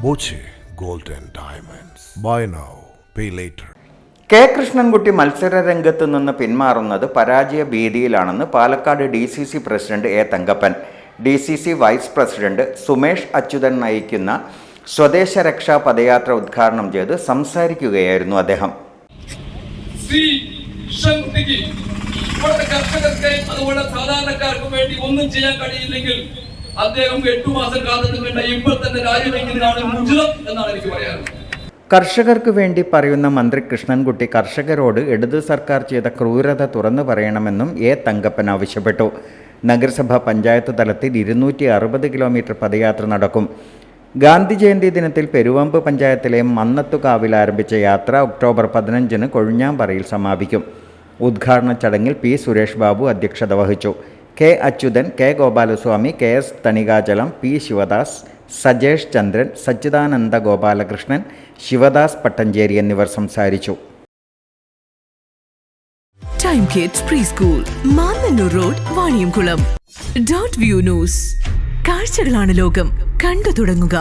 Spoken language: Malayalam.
Boche Gold and Diamonds. Buy now, pay later. K Krishnankutty മത്സര രംഗത്ത് നിന്ന് പിന്മാറുന്നത് പരാജയ ഭീതിയിലാണെന്ന് Palakkad DCC president A Thankappan. DCC vice president Sumesh Achuthan നയിക്കുന്ന സ്വദേശ രക്ഷാ പദയാത്ര ഉദ്ഘാടനം ചെയ്ത് സംസാരിക്കുകയായിരുന്നു അദ്ദേഹം. അതുപോലെ സാധാരണക്കാർക്ക് വേണ്ടി ഒന്നും ചെയ്യാൻ കഴിയില്ലെങ്കിൽ അദ്ദേഹം 8 മാസം കാത്തിട്ടുണ്ട ഇപ്പോൾ തന്നെ രാജിവെക്കുന്നതാണ് ഉചിതം എന്നാണ് എനിക്ക് പറയാനുള്ളത്. കർഷകർക്ക് വേണ്ടി പറയുന്ന മന്ത്രി കൃഷ്ണൻകുട്ടി കർഷകരോട് ഇടതു സർക്കാർ ചെയ്ത ക്രൂരത തുറന്നു പറയണമെന്നും എ തങ്കപ്പൻ ആവശ്യപ്പെട്ടു. നഗരസഭ പഞ്ചായത്ത് തലത്തിൽ 260 കിലോമീറ്റർ പദയാത്ര നടക്കും. ഗാന്ധി ജയന്തി ദിനത്തിൽ പെരുവമ്പ് പഞ്ചായത്തിലെ മന്നത്തുകാവിൽ ആരംഭിച്ച യാത്ര ഒക്ടോബർ 15-ന് കൊഴിഞ്ഞാമ്പാറയിൽ സമാപിക്കും. ഉദ്ഘാടന ചടങ്ങിൽ പി സുരേഷ് ബാബു അധ്യക്ഷത വഹിച്ചു. K Achuthan, K Gopalaswamy, KS Thanikachalam, P Sivadas, Sajesh Chandran, Sachidananda Gopalakrishnan, Sivadas Pattancheri എന്നിവർ സംസാരിച്ചു. Time kids pre school, Mannanur road, Vaniyamkulam. .view news. കാഴ്ചകളാണ് ലോകം, കണ്ടു തുടങ്ങുക.